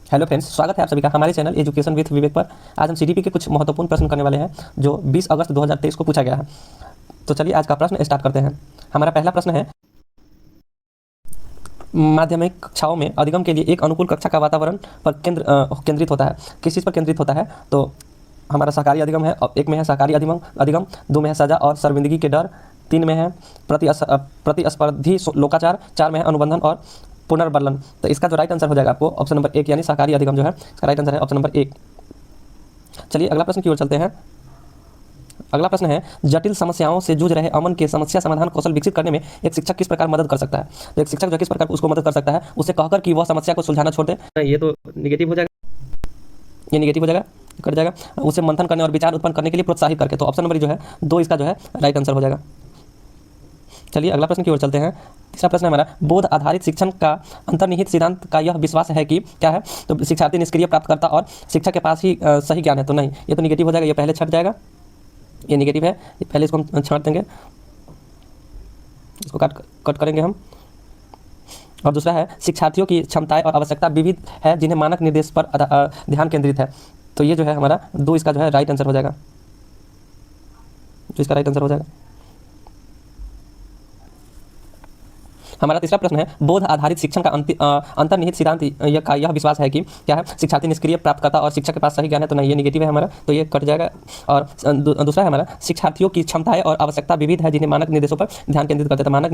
Hello friends, स्वागत है आप सभी का हमारे चैनल एजुकेशन विद विवेक पर। आज हम सीडीपी के कुछ महत्वपूर्ण प्रश्न करने वाले हैं जो 20 अगस्त 2023 को पूछा गया है। तो चलिए आज का प्रश्न स्टार्ट करते हैं। हमारा पहला प्रश्न है, माध्यमिक कक्षाओं में अधिगम के लिए एक अनुकूल कक्षा का वातावरण पर केंद्रित होता है। किस चीज़ पर केंद्रित होता है? तो हमारा सहकारी अधिगम है, एक में है सहकारी अधिगम अधिगम, 2 में है सजा और शर्मिंदगी के डर, 3 में है प्रतिस्पर्धी लोकाचार, 4 में है अनुबंधन और पुनर्बलन। तो इसका जो राइट आंसर हो जाएगा आपको ऑप्शन नंबर 1 यानी सहकारी अधिगम जो है इसका राइट आंसर है ऑप्शन नंबर 1। चलिए अगला प्रश्न की ओर चलते हैं। अगला प्रश्न है, जटिल समस्याओं से जूझ रहे अमन के समस्या समाधान कौशल विकसित करने में एक शिक्षक किस प्रकार मदद कर सकता है? तो एक शिक्षक जो किस प्रकार उसको मदद कर सकता है, उसे कहकर कि वह समस्या को सुलझाना छोड़ दे। ये तो निगेटिव हो जाएगा, ये निगेटिव हो जाएगा, कट जाएगा। उसे मंथन करने और विचार उत्पन्न करने के लिए प्रोत्साहित करके। तो ऑप्शन नंबर जो है 2 इसका जो है राइट आंसर हो जाएगा। चलिए अगला प्रश्न की ओर चलते हैं। तीसरा प्रश्न है हमारा, बोध आधारित शिक्षण का अंतर्निहित सिद्धांत का यह विश्वास है कि क्या है? तो शिक्षार्थी निष्क्रिय प्राप्तकर्ता और शिक्षक के पास ही सही ज्ञान है। तो नहीं, ये तो निगेटिव हो जाएगा, ये पहले छट जाएगा, ये निगेटिव है, ये पहले इसको हम छांट देंगे, इसको कट करेंगे हम। और दूसरा है, शिक्षार्थियों की क्षमताएं और आवश्यकता विविध है जिन्हें मानक निर्देश पर ध्यान केंद्रित है। तो ये जो है हमारा 2 इसका जो है राइट आंसर हो जाएगा, तो इसका राइट आंसर हो जाएगा। हमारा तीसरा प्रश्न है, बोध आधारित शिक्षण का अंतर्निहित सिद्धांत का यह विश्वास है कि क्या है? शिक्षार्थी निष्क्रिय प्राप्तकर्ता और शिक्षक के पास सही ज्ञान है। तो नहीं, ये निगेटिव है हमारा, तो ये कट जाएगा। और दूसरा है हमारा, शिक्षार्थियों की क्षमताएं और आवश्यकता विविध है जिन्हें मानक निर्देशों पर ध्यान केंद्रित करते हैं। तो मानक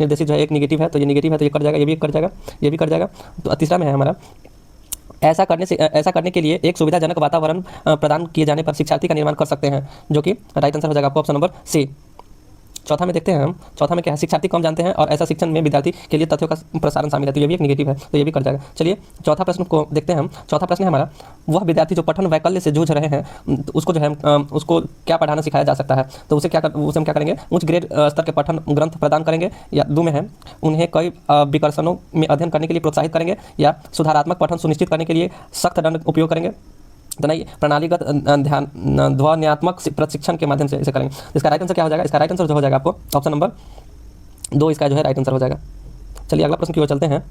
निर्देशित जो है एक निगेटिव है, तो ये निगेटिव है, तो ये कट जाएगा, ये भी कट जाएगा, ये भी कट जाएगा। तो तीसरा में है हमारा, ऐसा करने के लिए एक सुविधाजनक वातावरण प्रदान किए जाने पर शिक्षार्थी का निर्माण कर सकते हैं, जो कि राइट आंसर हो जाएगा आपको ऑप्शन नंबर सी। चौथा में देखते हैं हम, चौथा में क्या है? शिक्षार्थी कम जानते हैं और ऐसा शिक्षण में विद्यार्थी के लिए तथ्यों का प्रसारण शामिल है। तो ये भी एक निगेटिव है, तो ये भी कर जाएगा। चलिए चौथा प्रश्न को देखते हैं हम। चौथा प्रश्न है हमारा, वह विद्यार्थी जो पठन वैकल्य से जूझ रहे हैं तो उसको जो है उसको क्या पढ़ाना सिखाया जा सकता है? तो उसे हम क्या करेंगे? उच्च ग्रेड स्तर के पठन ग्रंथ प्रदान करेंगे, या 2 में है उन्हें कई विकर्षणों में अध्ययन करने के लिए प्रोत्साहित करेंगे, या सुधारात्मक पठन सुनिश्चित करने के लिए सख्त दंड उपयोग करेंगे। तो नहीं, प्रणालीगत ध्वन्यात्मक प्रशिक्षण के माध्यम से इसे करेंगे। इसका राइट आंसर क्या हो जाएगा? इसका राइट आंसर जो हो जाएगा आपको ऑप्शन नंबर 2 इसका जो है राइट आंसर हो जाएगा। चलिए अगला प्रश्न की ओर चलते हैं।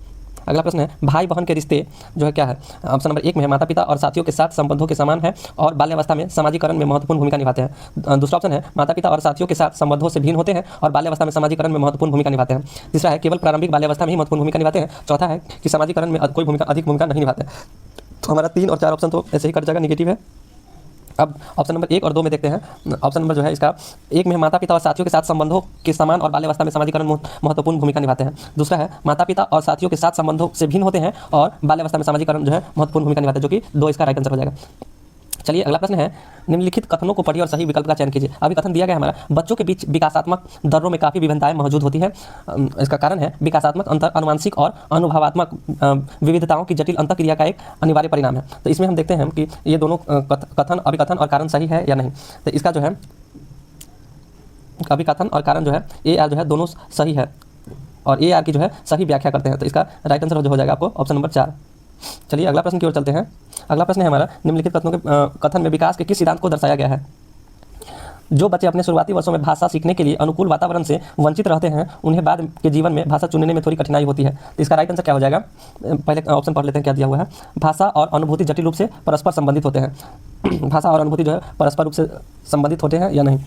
अगला प्रश्न है, भाई बहन के रिश्ते जो है क्या है? ऑप्शन नंबर 1 में है माता पिता और साथियों के साथ संबंधों के समान है और बाल्यावस्था में समाजीकरण में महत्वपूर्ण भूमिका निभाते हैं। दूसरा ऑप्शन है, माता पिता और साथियों के साथ संबंधों से भिन्न होते हैं और बाल्यावस्था में समाजीकरण में महत्वपूर्ण भूमिका निभाते हैं। तीसरा है, केवल प्रारंभिक बाल्यावस्था में ही महत्वपूर्ण भूमिका निभाते हैं। चौथा है कि समाजीकरण में कोई अधिक भूमिका नहीं निभाते। तो हमारा 3 और 4 ऑप्शन तो ऐसे ही कट जाएगा, निगेटिव है। अब ऑप्शन नंबर 1 और 2 में देखते हैं। ऑप्शन नंबर जो है इसका 1 में माता पिता और साथियों के साथ संबंधों के समान और बाल्यावस्था में समाजीकरण महत्वपूर्ण भूमिका निभाते हैं। दूसरा है, माता पिता और साथियों के साथ संबंधों से भिन्न होते हैं और बाल्यावस्था में समाजीकरण जो है महत्वपूर्ण भूमिका निभाते हैं, जो कि 2 इसका राइट आंसर हो जाएगा। चलिए अगला प्रश्न है, निम्नलिखित कथनों को पढ़िए और सही विकल्प का चयन कीजिए। अभी कथन दिया गया है हमारा, बच्चों के बीच विकासात्मक दरों में काफ़ी विभिन्नताएं मौजूद होती है। इसका कारण है विकासात्मक अंतर अनुवांशिक और अनुभवात्मक विविधताओं की जटिल अंतःक्रिया का एक अनिवार्य परिणाम है। तो इसमें हम देखते हैं कि ये दोनों कथन, अभिकथन और कारण सही है या नहीं। तो इसका जो है अभिकथन और कारण जो है ए आर जो है दोनों सही है और ए आर की जो है सही व्याख्या करते हैं। तो इसका राइट आंसर जो हो जाएगा आपको ऑप्शन नंबर 4। चलिए अगला प्रश्न की ओर चलते हैं। अगला प्रश्न है हमारा, निम्नलिखित कथन में विकास के किस सिद्धांत को दर्शाया गया है? जो बच्चे अपने शुरुआती वर्षों में भाषा सीखने के लिए अनुकूल वातावरण से वंचित रहते हैं उन्हें बाद के जीवन में भाषा चुनने में थोड़ी कठिनाई होती है। तो इसका राइट आंसर क्या हो जाएगा? पहले ऑप्शन पढ़ लेते हैं क्या दिया हुआ है। भाषा और अनुभूति जटिल रूप से परस्पर संबंधित होते हैं। भाषा और अनुभूति जो है परस्पर रूप से संबंधित होते हैं या नहीं?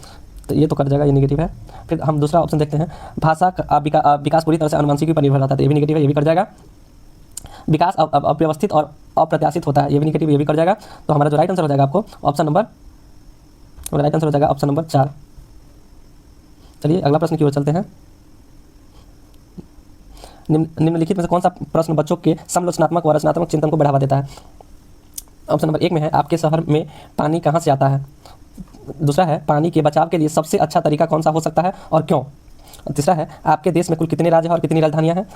तो ये तो कर जाएगा, ये निगेटिव है। फिर हम दूसरा ऑप्शन देखते हैं, भाषा का विकास पूरी तरह से अनुवांशिकी पर निर्भर रहता है। तो ये भी निगेटिव है, ये भी कर जाएगा। विकास अव्यवस्थित और अप्रत्याशित होता है, ये भी निगेटिव, ये भी कर जाएगा। तो हमारा जो राइट आंसर हो जाएगा आपको ऑप्शन नंबर, राइट आंसर हो जाएगा ऑप्शन नंबर 4। चलिए अगला प्रश्न की ओर चलते हैं। निम्नलिखित में से कौन सा प्रश्न बच्चों के समालोचनात्मक व रचनात्मक चिंतन को बढ़ावा देता है? ऑप्शन नंबर 1 में है, आपके शहर में पानी कहाँ से आता है? दूसरा है, पानी के बचाव के लिए सबसे अच्छा तरीका कौन सा हो सकता है और क्यों? तीसरा है, आपके देश में कुल कितने राज्य हैं और कितनी राजधानियां हैं?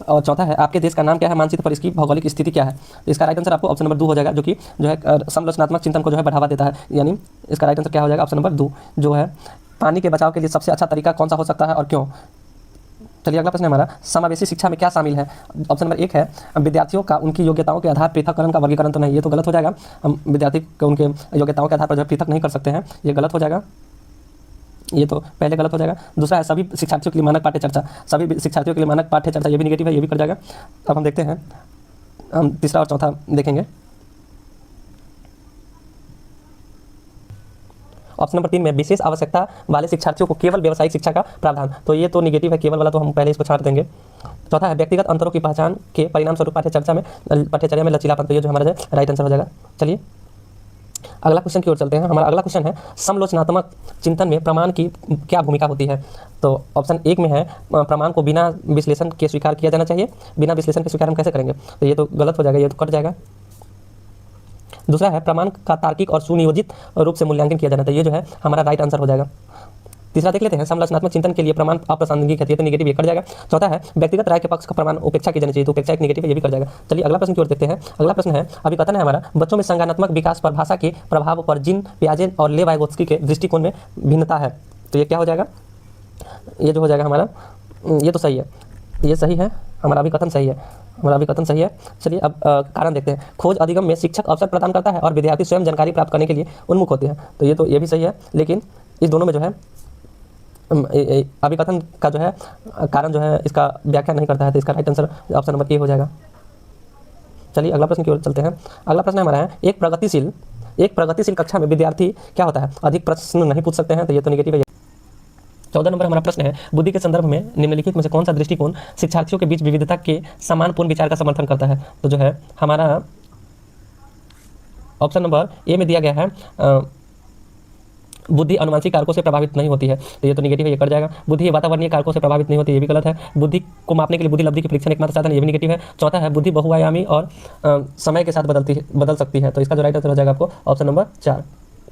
और चौथा है, आपके देश का नाम क्या है, मानचित्र पर इसकी भौगोलिक स्थिति क्या है? तो इसका राइट आंसर आपको ऑप्शन नंबर 2 हो जाएगा, जो कि जो है समालोचनात्मक चिंतन को जो है बढ़ावा देता है। यानी इसका राइट आंसर क्या हो जाएगा? ऑप्शन नंबर 2 जो है, पानी के बचाव के लिए सबसे अच्छा तरीका कौन सा हो सकता है और क्यों? चलिए अगला प्रश्न है हमारा, समावेशी शिक्षा में क्या शामिल है? ऑप्शन नंबर 1 है, विद्यार्थियों का उनकी योग्यताओं के आधार पृथककरण का वर्गीकरण। तो नहीं, ये तो गलत हो जाएगा। हम विद्यार्थी को उनके योग्यताओं के आधार पर जो है पृथक नहीं कर सकते हैं, ये गलत हो जाएगा, ये तो पहले गलत हो जाएगा। दूसरा है, सभी शिक्षार्थियों के लिए मानक पाठ्य चर्चा, सभी शिक्षार्थियों के लिए मानक पाठ्य चर्चा, ये भी निगेटिव है, ये भी कर जाएगा। अब हम देखते हैं हम तीसरा और चौथा देखेंगे। ऑप्शन नंबर 3 में विशेष आवश्यकता वाले शिक्षार्थियों को केवल व्यावसायिक शिक्षा का प्रावधान, तो ये तो निगेटिव है, केवल वाला तो हम पहले इसको छांट देंगे। चौथा है व्यक्तिगत अंतरों की पहचान के परिणाम स्वरूप पाठ्यचर्या में लचीलापन, तो ये जो हमारा राइट आंसर हो जाएगा। चलिए अगला क्वेश्चन की ओर चलते हैं। हमारा अगला क्वेश्चन है समलोचनात्मक चिंतन में प्रमाण की क्या भूमिका होती है। तो ऑप्शन 1 में है प्रमाण को बिना विश्लेषण के स्वीकार किया जाना चाहिए। बिना विश्लेषण के स्वीकार हम कैसे करेंगे, तो ये तो गलत हो जाएगा, ये तो कट जाएगा। दूसरा है प्रमाण का तार्किक और सुनियोजित रूप से मूल्यांकन किया जाना चाहिए, ये जो है हमारा राइट आंसर हो जाएगा। तीसरा देख लेते हैं समलोचनात्मक चिंतन के लिए प्रमाण अप्रासंगिक है, तो निगेटिव, ये कट जाएगा। चौथा है व्यक्तिगत राय के पक्ष का प्रमाण उपेक्षा की जानी चाहिए, तो उपेक्षा एक निगेटिव है, ये भी कट जाएगा। चलिए अगला प्रश्न की ओर देखते हैं। अगला प्रश्न है अभिकथन है हमारा बच्चों में संज्ञानात्मक विकास पर भाषा के प्रभाव पर जीन पियाजे और ले वाइगोत्स्की के दृष्टिकोण में भिन्नता है, तो ये क्या हो जाएगा, ये जो हो जाएगा हमारा, ये तो सही है, ये सही है, हमारा अभिकथन सही है, हमारा अभिकथन सही है। चलिए अब कारण देखते हैं। खोज अधिगम में शिक्षक अवसर प्रदान करता है और विद्यार्थी स्वयं जानकारी प्राप्त करने के लिए उन्मुख होते हैं, तो ये भी सही है, लेकिन इस दोनों में जो है अभिकथन का जो है कारण जो है इसका व्याख्या नहीं करता है, तो इसका right answer option number A हो जाएगा। चलिए अगला प्रश्न की ओर चलते हैं। अगला प्रश्न हमारा है एक प्रगतिशील कक्षा में विद्यार्थी क्या होता है, अधिक प्रश्न नहीं पूछ सकते हैं, तो ये तो निगेटिव है। 14 नंबर हमारा प्रश्न है बुद्धि के संदर्भ में निम्नलिखित में से कौन सा दृष्टिकोण शिक्षार्थियों के बीच विविधता के समानपूर्ण विचार का समर्थन करता है, तो जो है हमारा ऑप्शन नंबर ए में दिया गया है बुद्धि अनुवांशिक कारकों से प्रभावित नहीं होती है, तो ये तो निगेटिव है, ये कट जाएगा। बुद्धि वातावरणीय कारकों से प्रभावित नहीं होती, ये भी गलत है। बुद्धि को मापने के लिए बुद्धि लब्धि की परीक्षण एकमात्र साधन, ये भी निगेटिव है। चौथा है बुद्धि बहुआयामी और समय के साथ बदल सकती है, तो इसका जो राइट आंसर हो जाएगा आपको ऑप्शन नंबर 4।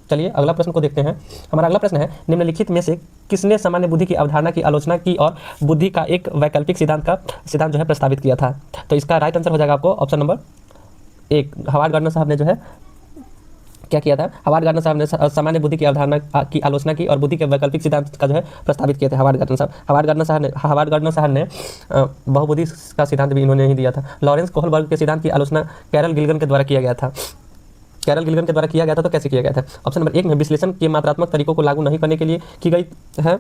चलिए अगला प्रश्न को देखते हैं। हमारा अगला प्रश्न है निम्नलिखित में से किसने सामान्य बुद्धि की अवधारणा की आलोचना की और बुद्धि का एक वैकल्पिक सिद्धांत जो है प्रस्तावित किया था, तो इसका राइट आंसर हो जाएगा आपको ऑप्शन नंबर 1। हावर्ड गार्डनर साहब ने जो है क्या किया था, हावर्ड गार्डनर साहब ने सामान्य बुद्धि की अवधारणा की आलोचना की और बुद्धि के वैकल्पिक सिद्धांत का जो है प्रस्तावित किए थे हावर्ड गार्डनर साहब ने बहुबुद्धि का सिद्धांत भी इन्होंने ही दिया था। लॉरेंस कोहलबर्ग के सिद्धांत की आलोचना कैरल गिल्गन के द्वारा किया गया था। तो कैसे किया गया था, ऑप्शन नंबर 1 में विश्लेषण के मात्रात्मक तरीकों को लागू नहीं करने के लिए की गई है,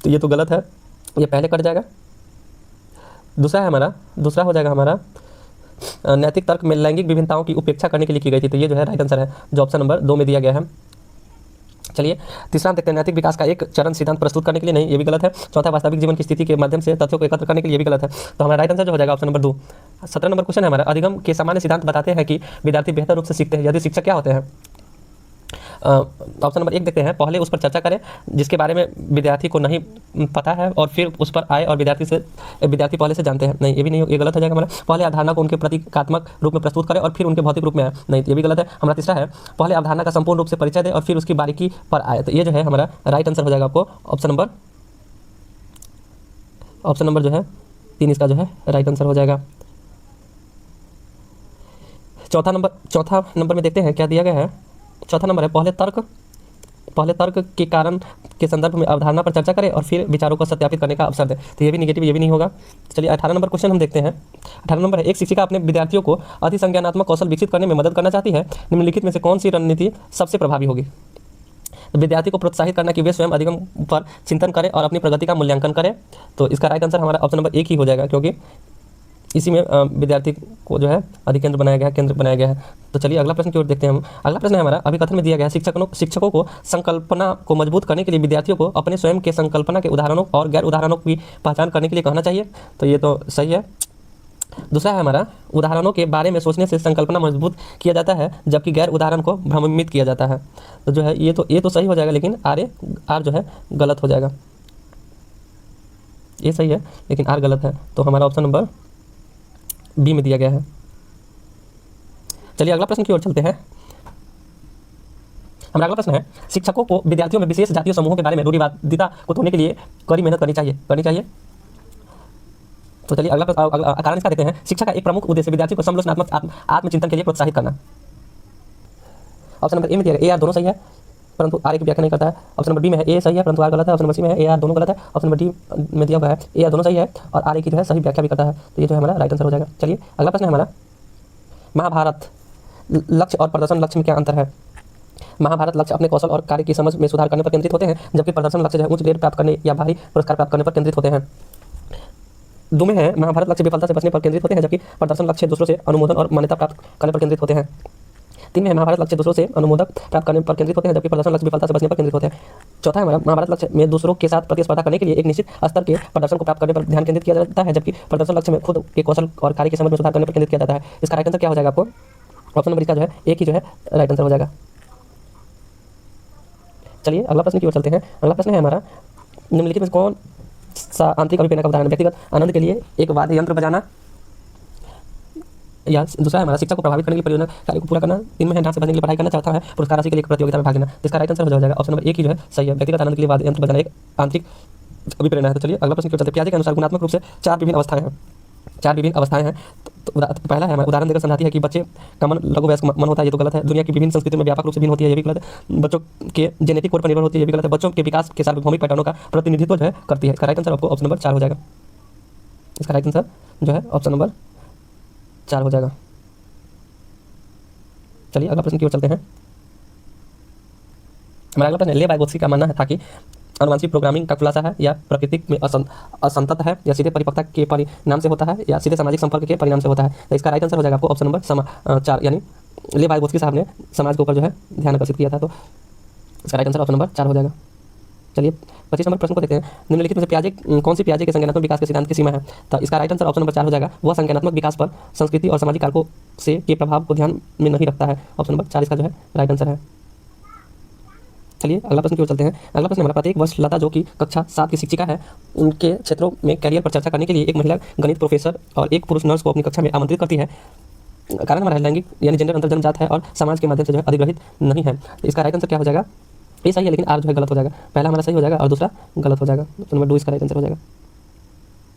तो ये तो गलत है, ये पहले कट जाएगा। दूसरा हो जाएगा हमारा नैतिक तर्क में लैंगिक विभिन्नताओं की उपेक्षा करने के लिए की गई थी, तो ये जो है राइट आंसर है, जो ऑप्शन नंबर 2 में दिया गया है। चलिए तीसरा देखते हैं नैतिक विकास का एक चरण सिद्धांत प्रस्तुत करने के लिए, नहीं, ये भी गलत है। चौथा वास्तविक जीवन की स्थिति के माध्यम से तथ्यों को एकत्र करने के लिए, ये भी गलत है, तो हमारा राइट आंसर जो हो जाएगा ऑप्शन नंबर 2। 17 नंबर क्वेश्चन है हमारा अधिगम के सामान्य सिद्धांत बताते हैं कि विद्यार्थी बेहतर रूप से सीखते हैं यदि शिक्षक क्या होते हैं। ऑप्शन नंबर 1 देखते हैं पहले उस पर चर्चा करें जिसके बारे में विद्यार्थी को नहीं पता है और फिर उस पर आए और विद्यार्थी पहले से जानते हैं, नहीं, ये भी नहीं, ये गलत हो जाएगा हमारा। पहले अवधारणा को उनके प्रतीकात्मक रूप में प्रस्तुत करें और फिर उनके भौतिक रूप में आए, नहीं, ये भी गलत है। हमारा तीसरा है पहले अवधारणा का संपूर्ण रूप से परिचय दे और फिर उसकी बारीकी पर आए, तो ये जो है हमारा राइट आंसर हो जाएगा आपको ऑप्शन नंबर जो है 3, इसका जो है राइट आंसर हो जाएगा। चौथा नंबर में देखते हैं क्या दिया गया है। चौथा नंबर है पहले तर्क के कारण के संदर्भ में अवधारणा पर चर्चा करें और फिर विचारों को सत्यापित करने का अवसर दें, तो ये भी निगेटिव, ये भी नहीं होगा। चलिए 18 नंबर क्वेश्चन हम देखते हैं। 18 नंबर है एक शिक्षिका अपने विद्यार्थियों को अधिसंज्ञानात्मक कौशल विकसित करने में मदद करना चाहती है, निम्नलिखित में से कौन सी रणनीति सबसे प्रभावी होगी। तो विद्यार्थी को प्रोत्साहित करना कि वे स्वयं अधिगम पर चिंतन करें और अपनी प्रगति का मूल्यांकन करें, तो इसका राइट आंसर हमारा ऑप्शन नंबर 1 ही हो जाएगा, क्योंकि इसी में विद्यार्थी को जो है केंद्र बनाया गया है। तो चलिए अगला प्रश्न की ओर देखते हैं हम। अगला प्रश्न है हमारा अभिकथन में दिया गया है शिक्षकों को संकल्पना को मजबूत करने के लिए विद्यार्थियों को अपने स्वयं के संकल्पना के उदाहरणों और गैर उदाहरणों की पहचान करने के लिए कहना चाहिए, तो ये तो सही है। दूसरा है हमारा उदाहरणों के बारे में सोचने से संकल्पना मजबूत किया जाता है जबकि गैर उदाहरण को भ्रमित किया जाता है, तो जो है ये तो सही हो जाएगा, लेकिन आर जो है गलत हो जाएगा। ये सही है लेकिन आर गलत है, तो हमारा ऑप्शन नंबर बी में दिया गया है। चलिए अगला प्रश्न की ओर चलते हैं। हमारा अगला प्रश्न है शिक्षकों को विद्यार्थियों में विशेष जातीय समूहों के बारे में रूढ़िवादिता को तोड़ने के लिए कड़ी मेहनत करनी चाहिए। तो चलिए अगला कारण इसका देखते हैं शिक्षा का एक प्रमुख उद्देश्य विद्यार्थी को समलोचनात्मक आत्मचिंतन के लिए प्रोत्साहित करना। ऑप्शन नंबर ए में दिया गया ए आर दोनों सही है परंतु आर की व्याख्या नहीं करता है। ऑप्शन नंबर बी में है ए सही है परंतु आर गलत है। ऑप्शन नंबर सी में है ए आर दोनों गलत है। ऑप्शन नंबर डी में दिया हुआ है ए आर दोनों सही है और आर की जो है सही व्याख्या भी करता है, तो ये जो है हमारा राइट आंसर हो जाएगा। चलिए अगला प्रश्न है हमारा महाभारत लक्ष्य और प्रदर्शन लक्ष्य में क्या अंतर है। महाभारत लक्ष्य अपने कौशल और कार्य की समझ में सुधार करने पर केंद्रित होते हैं जबकि प्रदर्शन लक्ष्य जो है उच्च ग्रेड प्राप्त करने या भारी पुरस्कार प्राप्त करने पर केंद्रित होते हैं। दो में है महाभारत लक्ष्य विफलता से बचने पर केंद्रित होते हैं, जबकि प्रदर्शन लक्ष्य दूसरों से अनुमोदन और मान्यता प्राप्त करने पर केंद्रित होते हैं। 3 में है महाभारत लक्ष्य दूसरों से अनुमोदक प्राप्त करने पर केंद्रित होते हैं, जबकि प्रदर्शन लक्ष्य विफलता से बचने पर केंद्रित होते हैं। चौथा है हमारा महाभारत लक्ष्य में दूसरों के साथ प्रतिस्पर्धा करने के लिए एक निश्चित स्तर के प्रदर्शन को प्राप्त करने पर ध्यान केंद्रित किया जाता है, जबकि प्रदर्शन लक्ष्य में खुद के कौशल और कार्य की समझ में सुधार करने पर केंद्रित किया जाता है। इसका राइट आंसर क्या हो जाएगा आपको? ऑप्शन नंबर इसका जो है एक ही जो है राइट आंसर हो जाएगा। चलिए अगला प्रश्न की ओर चलते हैं। अगला प्रश्न है हमारा, निम्नलिखित में कौन सा आंतरिक अभिप्रेरणा का उदाहरण है? व्यक्तिगत आनंद के लिए एक वाद्य यंत्र बजाना, या दूसरा है हमारा शिक्षा को प्रभावित करने के लिए परियोजना कार्य को पूरा करना, 3 में है डांस से बचने के लिए पढ़ाई करना, चौथा है पुरस्कार राशि के लिए प्रतियोगिता में भाग लेना। इसका राइट आंसर हो जाएगा ऑप्शन नंबर एक ही जो है सही है। व्यक्तिगत आनंद के लिए वाद्य यंत्र बजाना एक आंतरिक अभिप्रेरणा है। तो चलिए अगला प्रश्न की ओर चलते हैं। पियाजे के अनुसार गुणात्मक रूप से 4 विभिन्न अवस्थाएं हैं। 4 विभिन्न अवस्थाएं हैं। तो पहला है हमारा उदाहरण देकर समझाती है कि बच्चे का मन लघु वयस्क मन होता है, ये तो गलत है। दुनिया की विभिन्न संस्कृतियों में व्यापक रूप से भिन्न होती है, ये भी गलत है। बच्चों के जेनेटिक कोड पर निर्भर होती है, ये भी गलत है। बच्चों के विकास के सार्वभौमिक पैटर्नों का प्रतिनिधित्व जो है करती है। इसका राइट आंसर आपको ऑप्शन नंबर 4 हो जाएगा। इसका राइट आंसर जो है ऑप्शन नंबर 4 हो जाएगा। चलिए अगला प्रश्न की ओर चलते हैं। हमारा अगला प्रश्न ले वाइगोत्स्की का मानना है था कि आनुवंशिक प्रोग्रामिंग का खुलासा है, या प्रकृति में असंतत है, या सीधे परिपक्वता के परिणाम से होता है, या सीधे सामाजिक संपर्क के परिणाम से होता है। तो इसका राइट आंसर हो जाएगा आपको ऑप्शन नंबर 4, यानी ले वाइगोत्स्की साहब ने समाज के ऊपर जो है ध्यान आकर्षित किया था। तो इसका राइट आंसर ऑप्शन नंबर 4 हो जाएगा। चलिए 25 नंबर प्रश्न को देखते हैं। निम्नलिखित में से पियाजे कौन सी पियाजे के संज्ञानात्मक विकास के सिद्धांत की सीमा है? तो इसका राइट आंसर ऑप्शन नंबर 4 हो जाएगा। वह संज्ञानात्मक विकास पर संस्कृति और सामाजिक कारकों से के प्रभाव को ध्यान में नहीं रखता है। ऑप्शन नंबर 4 इसका जो है राइट आंसर है। चलिए अगला प्रश्न की ओर चलते हैं। अगला प्रश्न हमारा, प्रत्येक वर्ष लता जो कि कक्षा 7 की शिक्षिका है, उनके क्षेत्रों में कैरियर पर चर्चा करने के लिए एक महिला गणित प्रोफेसर और एक पुरुष नर्स को अपनी कक्षा में आमंत्रित करती है। कारण हमारा लैंगिक यानी जेंडर अंतर जन्मजात है और समाज के माध्यम से जो है अधिग्रहित नहीं है। इसका राइट आंसर क्या हो जाएगा? ये सही है, लेकिन आर जो है गलत हो जाएगा। पहला हमारा सही हो जाएगा और दूसरा गलत हो जाएगा। तो नंबर 2 इसका राइट आंसर हो जाएगा।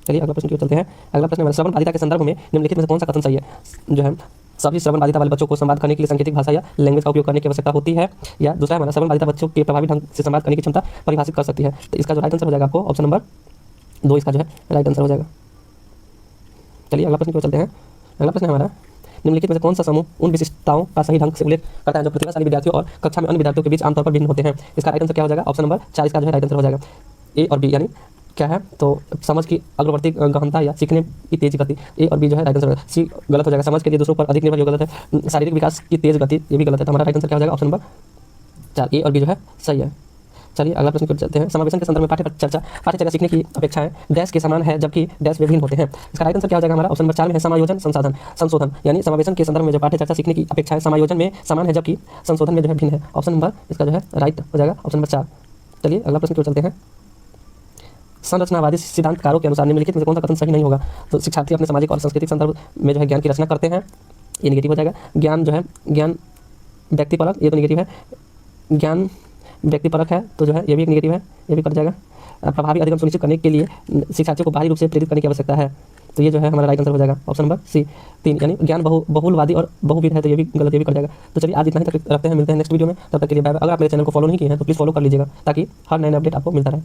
चलिए अगला प्रश्न की ओर चलते हैं। अगला प्रश्न हमारा, श्रवण बाधिता के संदर्भ में निम्नलिखित में से कौन सा कथन सही है? जो है सभी श्रवण बाधिता वाले बच्चों को संवाद करने के लिए सांकेतिक भाषा या लैंग्वेज का उपयोग करने की आवश्यकता होती है, या दूसरा हमारा श्रवण बाधिता बच्चों के प्रभावी ढंग से संवाद करने की क्षमता परिभाषित कर सकती है। तो इसका जो राइट आंसर हो जाएगा आपको ऑप्शन नंबर 2 इसका जो है राइट आंसर हो जाएगा। चलिए अगला प्रश्न की ओर चलते हैं। अगला प्रश्न हमारा, निम्नलिखित में से कौन सा समूह उन विशिष्टताओं का सही ढंग से उल्लेख करता है जो प्रतिभाशाली विद्यार्थियों और कक्षा में अन्य विद्यार्थियों के बीच आमतौर पर भिन्न होते हैं? इसका राइट आंसर क्या हो जाएगा? ऑप्शन नंबर 4 इसका जो है राइट आंसर हो जाएगा। ए और बी, यानी क्या है तो समझ की अग्रवर्ती गहनता या सीखने की तेज गति, ए और बी जो है राइट आंसर होगा। सी गलत हो जाएगा। समझ के लिए दूसरों पर अधिक निर्भर, जो गलत है। शारीरिक विकास की तेज गति, ये भी गलत है। तो हमारा राइट आंसर क्या हो जाएगा? ऑप्शन नंबर 4 ए और बी जो है सही है। चलिए अगला प्रश्न को चलते हैं। समावेशन के संदर्भ में पाठ्यचर्या सीखने की अपेक्षाएं डैश के समान है, जबकि डैश विभिन्न होते हैं। इसका राइट आंसर क्या हो जाएगा? हमारा ऑप्शन नंबर 4 में है समायोजन संशोधन, यानी समावेशन के संदर्भ में जो पाठ्यचर्या सीखने की अपेक्षाएं समायोजन में समान है, जबकि संशोधन में जो है भिन्न है। ऑप्शन नंबर इसका जो है राइट हो जाएगा ऑप्शन नंबर 4। चलिए अगला प्रश्न को चलते हैं। संरचनावादी सिद्धांतकारों के अनुसार निम्नलिखित में से कौन सा कथन सही नहीं होगा? तो शिक्षार्थी अपने सामाजिक और सांस्कृतिक संदर्भ में जो है ज्ञान की रचना करते हैं, ये नेगेटिव हो जाएगा। ज्ञान जो है ज्ञान व्यक्तिपरक, ये तो नेगेटिव है। ज्ञान व्यक्तिपरक है तो जो है ये भी एक नेगेटिव है, ये भी कट जाएगा। प्रभावी अधिगम सुनिश्चित करने के लिए शिक्षार्थियों को बाहरी रूप से प्रेरित करने की आवश्यकता है, तो ये जो है हमारा राइट आंसर हो जाएगा ऑप्शन नंबर सी 3, यानी ज्ञान बहुलवादी और बहुविध है, तो ये भी गलत, ये भी कट जाएगा। तो चलिए आज इतना ही तक रखते हैं, मिलते हैं नेक्स्ट वीडियो में। तब तक के लिए बाय बाय। अगर आप मेरे चैनल को फॉलो नहीं किए हैं तो प्लीज़ फॉलो कर लीजिएगा, ताकि हर नए अपडेट आपको मिलता रहे।